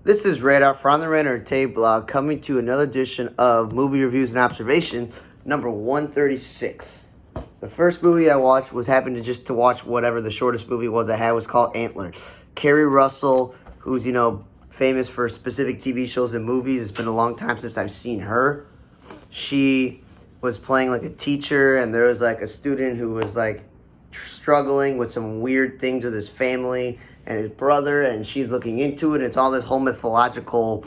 This is Radar from the Radar Tape Blog coming to another edition of Movie Reviews and Observations, number 136. The first movie I watched happened to just to watch whatever the shortest movie was I had was called Antler. Kerry Russell, who's, famous for specific TV shows and movies. It's been a long time since I've seen her. She was playing like a teacher, and there was like a student who was like struggling with some weird things with his family and his brother, and she's looking into it. It's all this whole mythological,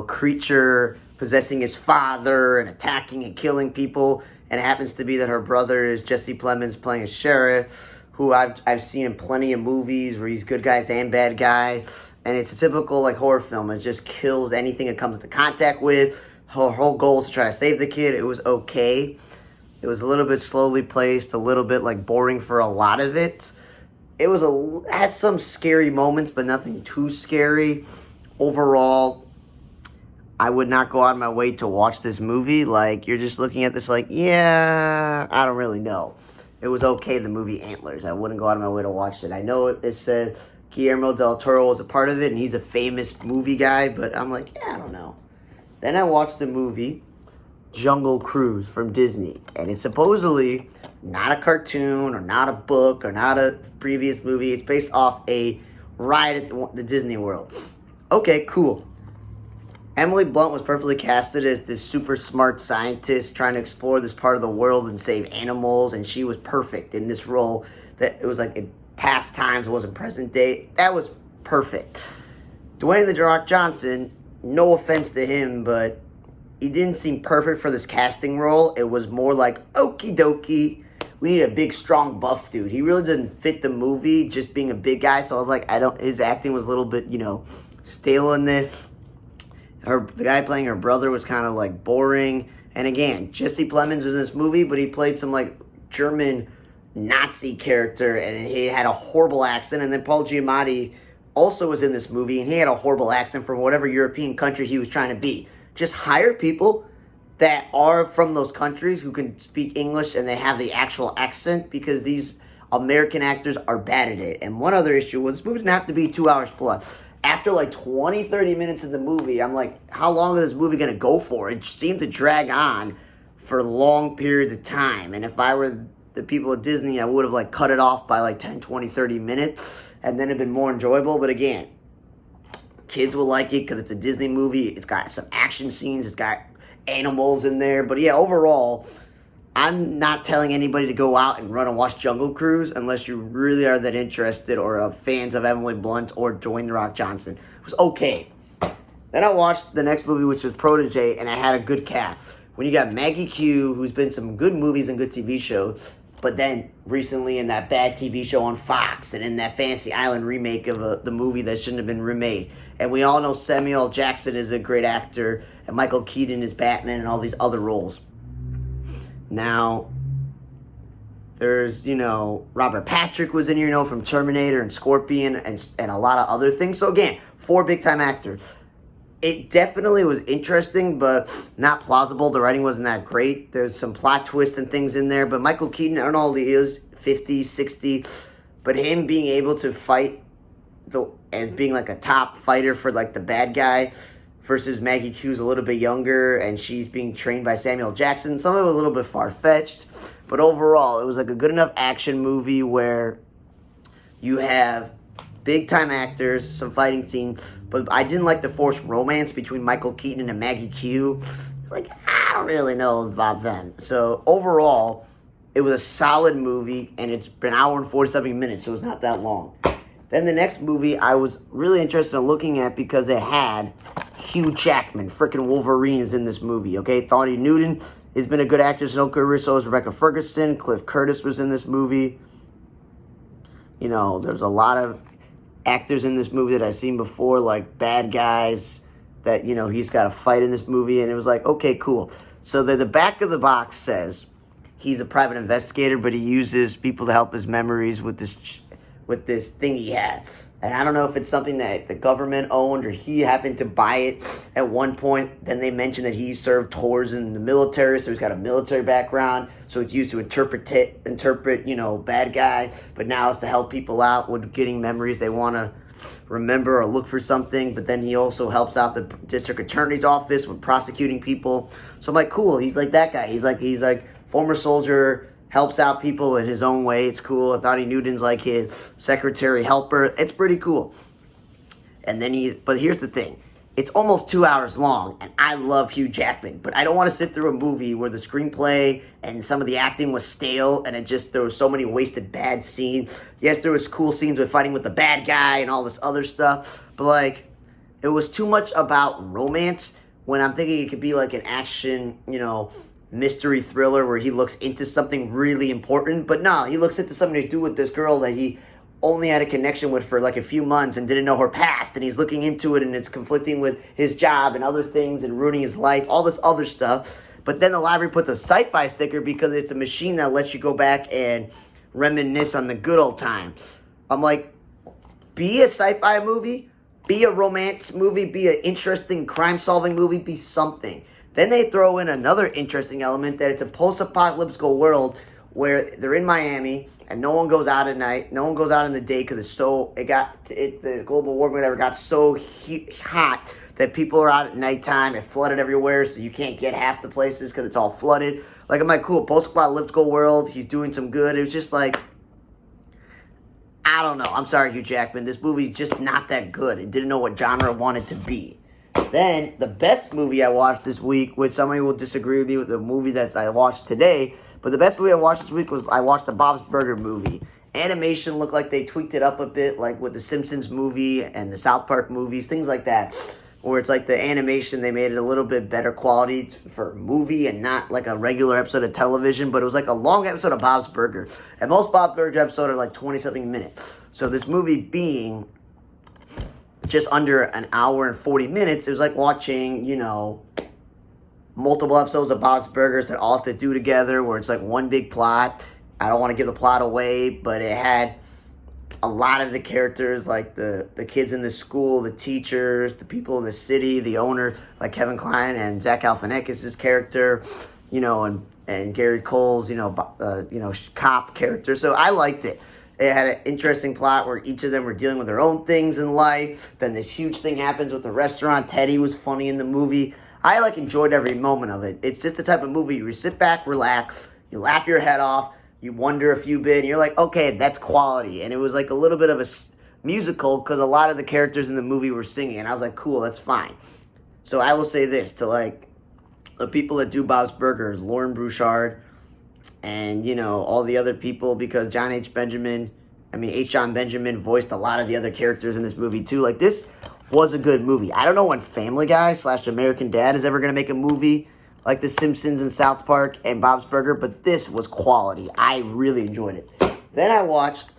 creature possessing his father and attacking and killing people. And it happens to be that her brother is Jesse Plemons playing a sheriff, who I've seen in plenty of movies where he's good guys and bad guys. And it's a typical like horror film. It just kills anything it comes into contact with. Her whole goal is to try to save the kid. It was okay. It was a little bit slowly paced, a little bit like boring for a lot of it. Had some scary moments, but nothing too scary. Overall, I would not go out of my way to watch this movie. Like, you're just looking at this like, yeah, I don't really know. It was okay, the movie Antlers. I wouldn't go out of my way to watch it. I know it said Guillermo del Toro was a part of it, and he's a famous movie guy, but I'm like, yeah, I don't know. Then I watched the movie Jungle Cruise from Disney, and it's supposedly not a cartoon or not a book or not a previous movie. It's based off a ride at the Disney World. Okay, cool. Emily Blunt was perfectly casted as this super smart scientist trying to explore this part of the world and save animals, and she was perfect in this role. That it was like in past times, it wasn't present day. That was perfect. Dwayne "The Rock" Johnson, no offense to him, but he didn't seem perfect for this casting role. It was more like, okie dokie, we need a big, strong, buff dude. He really didn't fit the movie, just being a big guy. So I was like, his acting was a little bit, stale in this. The guy playing her brother was kind of like boring. And again, Jesse Plemons was in this movie, but he played some like German Nazi character, and he had a horrible accent. And then Paul Giamatti also was in this movie, and he had a horrible accent from whatever European country he was trying to be. Just hire people that are from those countries who can speak English and they have the actual accent, because these American actors are bad at it. And one other issue was this movie didn't have to be 2 hours plus. After like 20, 30 minutes of the movie, I'm like, how long is this movie going to go for? It seemed to drag on for long periods of time. And if I were the people at Disney, I would have like cut it off by like 10, 20, 30 minutes, and then it'd been more enjoyable. But again, kids will like it because it's a Disney movie. It's got some action scenes. It's got animals in there. But yeah, overall, I'm not telling anybody to go out and run and watch Jungle Cruise unless you really are that interested or are fans of Emily Blunt or Dwayne "The Rock" Johnson. It was okay. Then I watched the next movie, which was Protege, and I had a good cast. When you got Maggie Q, who's been some good movies and good TV shows, but then recently in that bad TV show on Fox and in that Fantasy Island remake of the movie that shouldn't have been remade. And we all know Samuel L. Jackson is a great actor, and Michael Keaton is Batman and all these other roles. Now, there's, Robert Patrick was in here, from Terminator and Scorpion and a lot of other things. So again, 4 big-time actors. It definitely was interesting, but not plausible. The writing wasn't that great. There's some plot twists and things in there. But Michael Keaton, I don't know how old he is, 50, 60. But him being able to fight as being like a top fighter for like the bad guy versus Maggie Q's a little bit younger and she's being trained by Samuel Jackson. Some of it was a little bit far-fetched. But overall, it was like a good enough action movie where you have big-time actors, some fighting scenes, but I didn't like the forced romance between Michael Keaton and Maggie Q. It's like, I don't really know about them. So, overall, it was a solid movie, and it's been an hour and 47 minutes, so it's not that long. Then the next movie I was really interested in looking at because it had Hugh Jackman, freaking Wolverine, is in this movie, okay? Tawny Newton has been a good actor in his career, so is Rebecca Ferguson. Cliff Curtis was in this movie. There's a lot of actors in this movie that I've seen before, like bad guys that, he's got to fight in this movie, and it was like, okay, cool. So the back of the box says he's a private investigator, but he uses people to help his memories with this thing he has. And I don't know if it's something that the government owned or he happened to buy it at one point. Then they mentioned that he served tours in the military, so he's got a military background. So it's used to interpret, bad guys. But now it's to help people out with getting memories they want to remember or look for something, but then he also helps out the district attorney's office with prosecuting people. So I'm like, cool, he's like that guy. He's like former soldier, helps out people in his own way. It's cool. I thought Newton's like his secretary helper. It's pretty cool. And then but here's the thing. It's almost 2 hours long, and I love Hugh Jackman, but I don't want to sit through a movie where the screenplay and some of the acting was stale, and there was so many wasted bad scenes. Yes, there was cool scenes with fighting with the bad guy and all this other stuff, but like, it was too much about romance when I'm thinking it could be like an action, mystery thriller where he looks into something really important. But no, he looks into something to do with this girl that he only had a connection with for like a few months and didn't know her past, and he's looking into it, and it's conflicting with his job and other things and ruining his life, all this other stuff. But then the library puts a sci-fi sticker because it's a machine that lets you go back and reminisce on the good old times. I'm like, be a sci-fi movie, be a romance movie, be an interesting crime-solving movie, be something. Then they throw in another interesting element that it's a post-apocalyptic world where they're in Miami and no one goes out at night, no one goes out in the day because the global warming whatever got so hot that people are out at nighttime. It flooded everywhere, so you can't get half the places because it's all flooded. Like, I'm like, cool, post-apocalyptic world, he's doing some good. It was just like, I don't know. I'm sorry, Hugh Jackman. This movie's just not that good. It didn't know what genre it wanted to be. Then, the best movie I watched this week, which somebody will disagree with me with the movie that I watched today, but the best movie I watched this week was I watched the Bob's Burger movie. Animation looked like they tweaked it up a bit, like with the Simpsons movie and the South Park movies, things like that. Where it's like the animation, they made it a little bit better quality for a movie and not like a regular episode of television, but it was like a long episode of Bob's Burger. And most Bob's Burger episodes are like 20-something minutes. So this movie being just under an hour and 40 minutes, it was like watching, multiple episodes of Bob's Burgers that all have to do together, where it's like one big plot. I don't want to give the plot away, but it had a lot of the characters, like the kids in the school, the teachers, the people in the city, the owner, like Kevin Kline and Zach Galifianakis' character, and Gary Cole's, cop character. So I liked it. It had an interesting plot where each of them were dealing with their own things in life. Then this huge thing happens with the restaurant. Teddy was funny in the movie. I enjoyed every moment of it. It's just the type of movie you sit back, relax, you laugh your head off, you wonder a few bit, and you're like, okay, that's quality. And it was like a little bit of a musical because a lot of the characters in the movie were singing, and I was like, cool, that's fine. So I will say this to the people that do Bob's Burgers, Lauren Bouchard, and all the other people, because H. Jon Benjamin voiced a lot of the other characters in this movie too. Like, this was a good movie. I don't know when Family Guy / American Dad is ever going to make a movie like The Simpsons and South Park and Bob's Burger, but this was quality. I really enjoyed it. Then I watched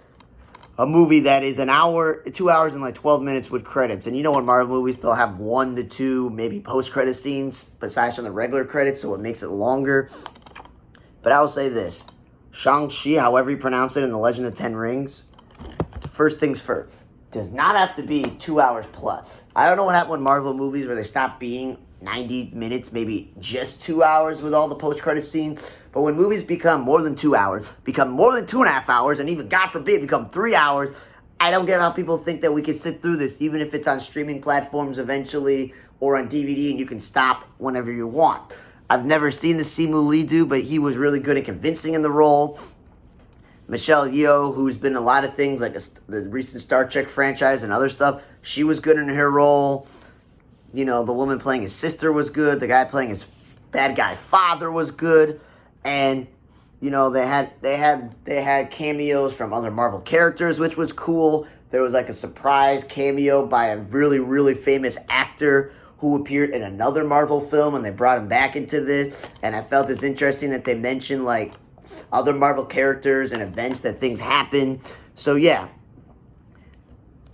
a movie that is 2 hours and 12 minutes with credits. And in Marvel movies, they'll have 1 to 2, maybe post-credit scenes, besides from the regular credits, so it makes it longer. But I will say this. Shang-Chi, however you pronounce it in The Legend of Ten Rings, first things first, does not have to be 2 hours plus. I don't know what happened with Marvel movies where they stopped being 90 minutes, maybe just 2 hours with all the post-credit scenes. But when movies become more than 2 hours, become more than 2.5 hours, and even, God forbid, become 3 hours, I don't get how people think that we can sit through this, even if it's on streaming platforms eventually or on DVD, and you can stop whenever you want. I've never seen the Simu Lee do, but he was really good at convincing in the role. Michelle Yeoh, who's been in a lot of things, like the recent Star Trek franchise and other stuff, she was good in her role. The woman playing his sister was good. The guy playing his bad guy father was good. And, they had cameos from other Marvel characters, which was cool. There was a surprise cameo by a really, really famous actor who appeared in another Marvel film, and they brought him back into this. And I felt it's interesting that they mentioned, other Marvel characters and events that things happen. So, yeah.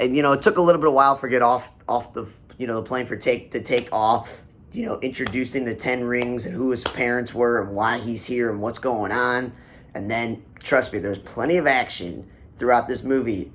And, it took a little bit of while for get off the, the plane to take off. Introducing the 10 rings and who his parents were and why he's here and what's going on. And then, trust me, there's plenty of action throughout this movie.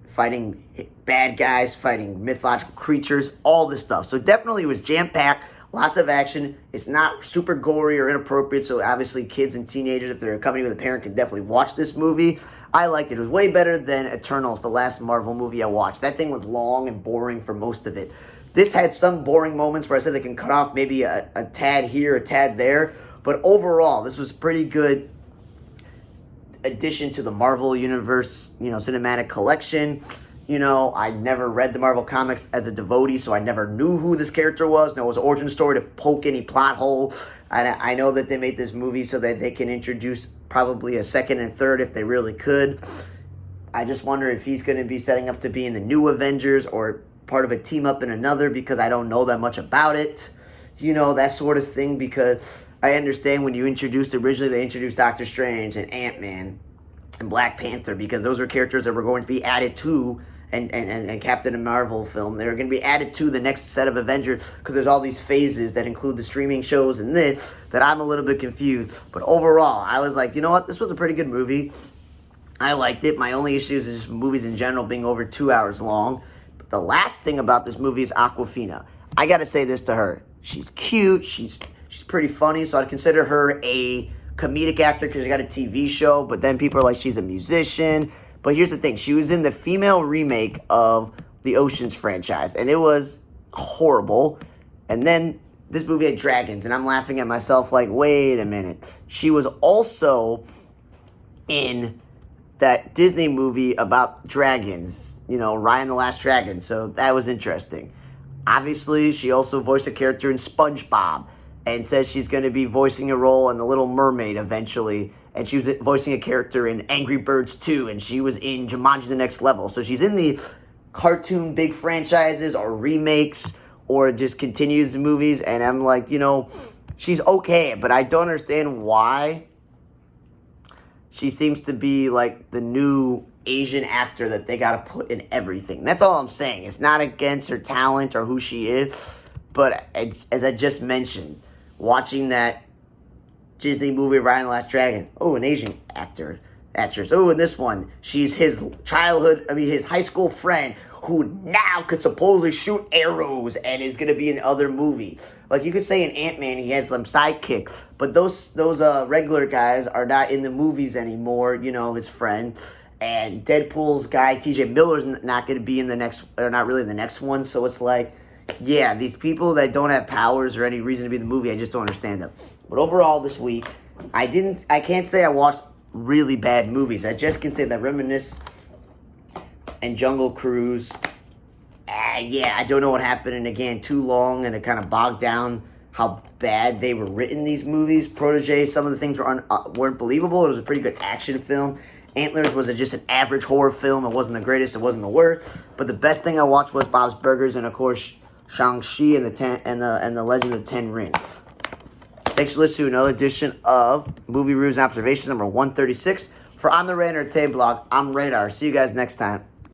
Fighting bad guys, fighting mythological creatures, all this stuff. So definitely it was jam-packed, lots of action. It's not super gory or inappropriate, so obviously kids and teenagers, if they're accompanied with a parent, can definitely watch this movie. I liked it. It was way better than Eternals, the last Marvel movie I watched. That thing was long and boring for most of it. This had some boring moments where I said they can cut off maybe a tad here, a tad there. But overall, this was a pretty good addition to the Marvel Universe, cinematic collection. I never read the Marvel comics as a devotee, so I never knew who this character was. No, it was an origin story to poke any plot hole. I know that they made this movie so that they can introduce probably a second and third if they really could. I just wonder if he's going to be setting up to be in the new Avengers or part of a team up in another, because I don't know that much about it. That sort of thing, because I understand when you originally they introduced Doctor Strange and Ant-Man and Black Panther, because those were characters that were going to be added to and Captain Marvel film. They're going to be added to the next set of Avengers, because there's all these phases that include the streaming shows and this, that I'm a little bit confused. But overall, I was like, you know what? This was a pretty good movie. I liked it. My only issue is just movies in general being over 2 hours long. But the last thing about this movie is Awkwafina. I got to say this to her. She's cute. She's pretty funny, so I'd consider her a comedic actor because she got a TV show, but then people are like, she's a musician. But here's the thing. She was in the female remake of the Oceans franchise, and it was horrible. And then this movie had dragons, and I'm laughing at myself like, wait a minute. She was also in that Disney movie about dragons, Raya the Last Dragon, so that was interesting. Obviously, she also voiced a character in SpongeBob, and says she's going to be voicing a role in The Little Mermaid eventually. And she was voicing a character in Angry Birds 2, and she was in Jumanji The Next Level. So she's in the cartoon big franchises or remakes or just continues the movies. And I'm like, she's okay, but I don't understand why she seems to be like the new Asian actor that they got to put in everything. That's all I'm saying. It's not against her talent or who she is. But as I just mentioned, watching that Disney movie, Raya and the Last Dragon. Oh, an Asian actress. Oh, and this one, she's his high school friend who now could supposedly shoot arrows and is going to be in other movies. Like, you could say in Ant-Man, he has some sidekicks, but those regular guys are not in the movies anymore, his friend. And Deadpool's guy, TJ Miller's not going to be in the next, or not really the next one, so it's like, yeah, these people that don't have powers or any reason to be in the movie, I just don't understand them. But overall, this week, I can't say I watched really bad movies. I just can say that Reminisce and Jungle Cruise, I don't know what happened. And again, too long, and it kind of bogged down how bad they were written, these movies. Protege, some of the things weren't believable. It was a pretty good action film. Antlers was just an average horror film. It wasn't the greatest. It wasn't the worst. But the best thing I watched was Bob's Burgers, and of course, Shang-Chi and the Legend of the Ten Rings. Thanks for listening to another edition of Movie Reviews and Observations number 136. For On the Radar Entertainment Blog, I'm Radar. See you guys next time.